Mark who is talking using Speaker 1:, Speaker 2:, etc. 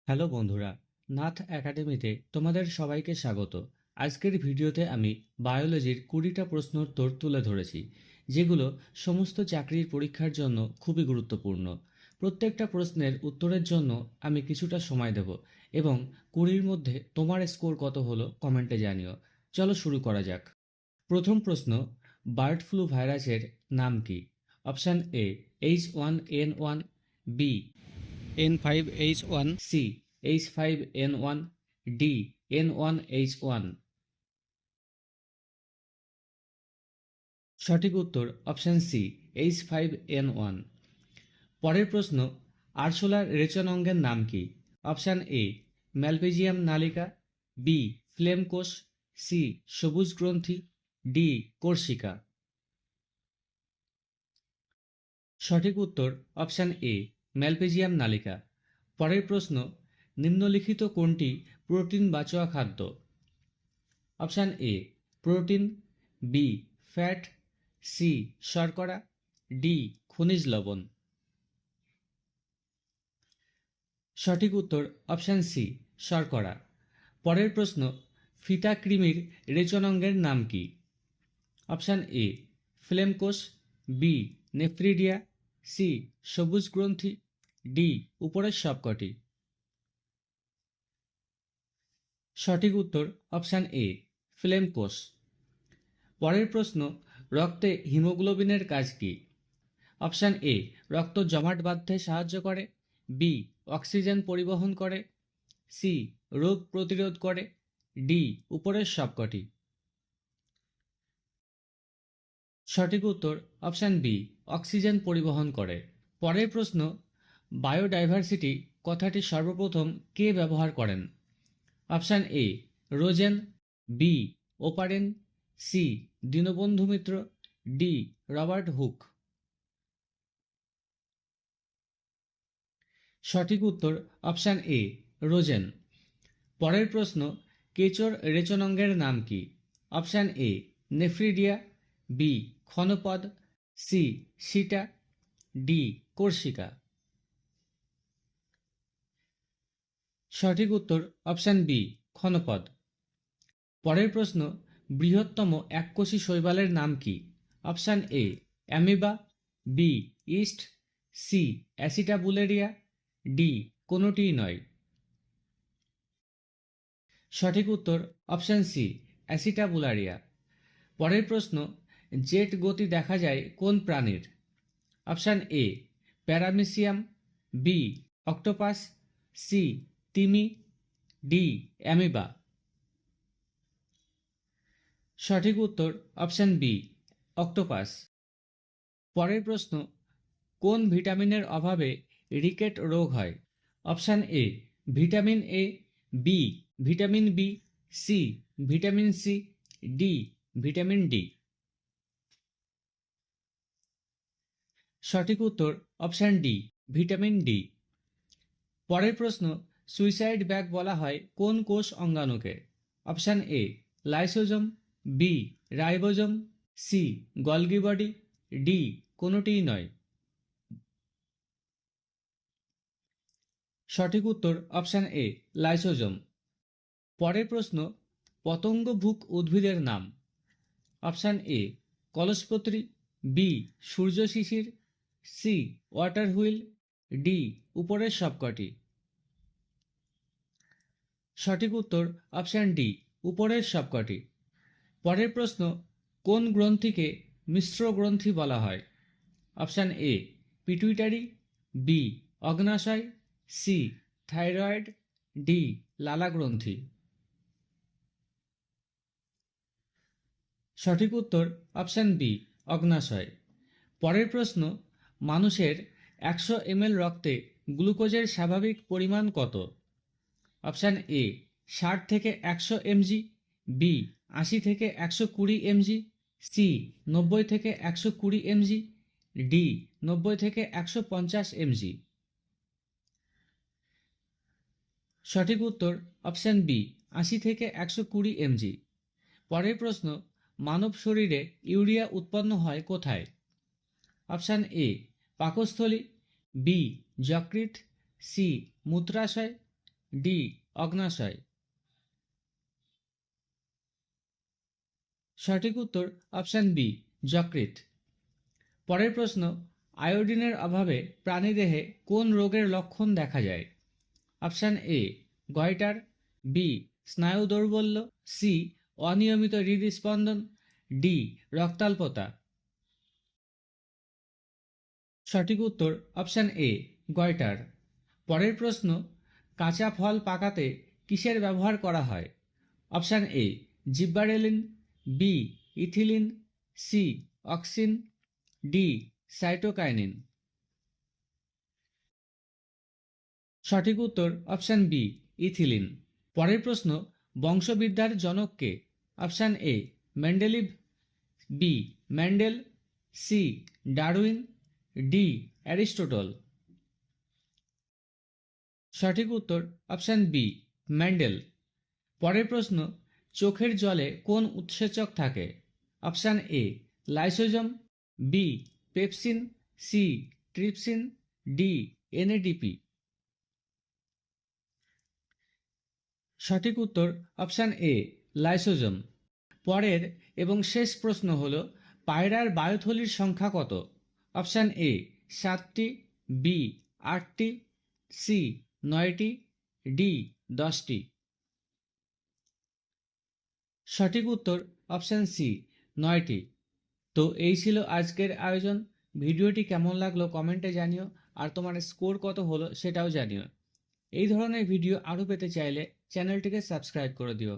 Speaker 1: Hello বন্ধুরা, নাথ একাডেমিতে তোমাদের সবাইকে স্বাগত। আজকের ভিডিওতে আমি বায়োলজির 20টা প্রশ্নোত্তর তুলে ধরেছি, যেগুলো সমস্ত চাকরির পরীক্ষার জন্য খুবই গুরুত্বপূর্ণ। প্রত্যেকটা প্রশ্নের উত্তরের জন্য আমি কিছুটা সময় দেব এবং 20-র মধ্যে তোমার স্কোর কত হলো কমেন্টে জানিও। চলো শুরু করা যাক। প্রথম প্রশ্ন, বার্ড ফ্লু ভাইরাসের নাম কি? Option A H1N1, B
Speaker 2: N5H1,
Speaker 1: C H5N1, D N1H1। সঠিক উত্তর অপশান সি H5N1। পরের প্রশ্ন, আরশোলার রেচন অঙ্গের নাম কি? অপশান এ ম্যালপেজিয়াম নালিকা, বি ফ্লেম কোষ, সি সবুজ গ্রন্থি, ডি কোর্সিকা। সঠিক উত্তর অপশান এ ম্যালপেজিয়াম নালিকা। পরের প্রশ্ন, নিম্নলিখিত কোনটি প্রোটিন বাচোয়া খাদ্য? Option A protein, B fat, C শর্করা, ডি খনিজ লবণ। সঠিক উত্তর অপশান সি শর্করা। পরের প্রশ্ন, ফিতা কৃমির রেচন অঙ্গের নাম কি? অপশান এ ফ্লেম কোষ, বি নেফ্রিডিয়া, সি সবুজ গ্রন্থি, ডি উপরের সবকটি। সঠিক উত্তর অপশান এ ফ্লেম কোষ। পরের প্রশ্ন, রক্তে হিমোগ্লোবিনের কাজ কি? অপশান এ রক্ত জমাট বাঁধতে সাহায্য করে, বি অক্সিজেন পরিবহন করে, সি রোগ প্রতিরোধ করে, ডি উপরের সবকটি। সঠিক উত্তর অপশান বি অক্সিজেন পরিবহন করে। পরের প্রশ্ন, বায়োডাইভার্সিটি কথাটি সর্বপ্রথম কে ব্যবহার করেন? Option A Rosen, B Oparin, C Dinabandhu Mitra, D Robert Hooke. সঠিক উত্তর অপশান এ রোজেন। পরের প্রশ্ন, কেঁচোর রেচন অঙ্গের নাম কি? অপশান এ নেফ্রিডিয়া, বি ক্ষণপদ, সি সিটা, ডি কোর্সিকা। সঠিক উত্তর অপশান বি ক্ষণপদ। পরের প্রশ্ন, বৃহত্তম এককোষী শৈবালের নাম কি? Option A amoeba, B yeast, C acetabularia, D কোনোটিই নয়। সঠিক উত্তর অপশান সি অ্যাসিটাবুলারিয়া। পরের প্রশ্ন, জেট গতি দেখা যায় কোন প্রাণীর? Option A paramecium, B octopus, C তিমি, ডি অ্যামিবা। সঠিক উত্তর অপশান বি অক্টোপাস। পরের প্রশ্ন, কোন ভিটামিনের অভাবে রিকেট রোগ হয়? Option A vitamin A, B vitamin B, C vitamin C, D vitamin D. সঠিক উত্তর অপশান ডি ভিটামিন ডি। পরের প্রশ্ন, সুইসাইড ব্যাগ বলা হয় কোন কোষ অঙ্গাণুকে? Option A lysosome, B ribosome, C Golgi body, D কোনোটিই নয়। সঠিক উত্তর অপশান এ লাইসোজোম। পরের প্রশ্ন, পতঙ্গভুক উদ্ভিদের নাম? অপশান এ কলসপত্রী, বি সূর্য শিশির, সি ওয়াটার হুইল, ডি উপরের সবকটি। সঠিক উত্তর অপশান ডি উপরের সবকটি। পরের প্রশ্ন, কোন গ্রন্থিকে মিশ্র গ্রন্থি বলা হয়? অপশান এ পিটুইটারি, বি অগ্নাশয়, সি থাইরয়েড, ডি লালা গ্রন্থি। সঠিক উত্তর অপশান বি অগ্নাশয়। পরের প্রশ্ন, মানুষের 100 ml রক্তে গ্লুকোজের স্বাভাবিক পরিমাণ কত? অপশান এ 60 থেকে 100 mg, বি 80 থেকে 120 mg, সি 90 থেকে 120 mg, ডি 90 থেকে 150 mg। সঠিক উত্তর অপশান বি 80 থেকে 120 mg। পরের প্রশ্ন, মানব শরীরে ইউরিয়া উৎপন্ন হয় কোথায়? অপশান এ পাকস্থলী, বি যকৃৎ, সি মূত্রাশয়, ডি অগ্ন্যাশয়। সঠিক উত্তর অপশান বি যকৃৎ। পরের প্রশ্ন, আয়োডিনের অভাবে প্রাণীদেহে কোন রোগের লক্ষণ দেখা যায়? অপশান এ গয়টার, বি স্নায়ু দৌর্বল্য, সি অনিয়মিত হৃদস্পন্দন, ডি রক্তাল্পতা। সঠিক উত্তর অপশান এ গয়টার। পরের প্রশ্ন, কাঁচা ফল পাকাতে কিসের ব্যবহার করা হয়? Option A gibberellin, B ethylene, C auxin, D cytokinin. সঠিক উত্তর অপশান বি ইথিলিন। পরের প্রশ্ন, বংশবিদ্যার জনক কে? Option A Mendeleev, B Mendel, C Darwin, D Aristotle. সঠিক উত্তর অপশান বি মেন্ডেল। পরের প্রশ্ন, চোখের জলে কোন উৎসেচক থাকে? Option A lysosome, B pepsin, C trypsin, D NADP. সঠিক উত্তর অপশান এ লাইসোজোম। পরের এবং শেষ প্রশ্ন হল, পায়রার বায়ুথলির সংখ্যা কত? অপশান এ 7টি, বি 8টি, সি 9টি, ডি 10টি। সঠিক উত্তর অপশান সি 9টি। তো এই ছিল আজকের আয়োজন। ভিডিওটি কেমন লাগলো কমেন্টে জানিও, আর তোমার স্কোর কত হলো সেটাও জানিও। এই ধরনের ভিডিও আরও পেতে চাইলে চ্যানেলটিকে সাবস্ক্রাইব করে দিও।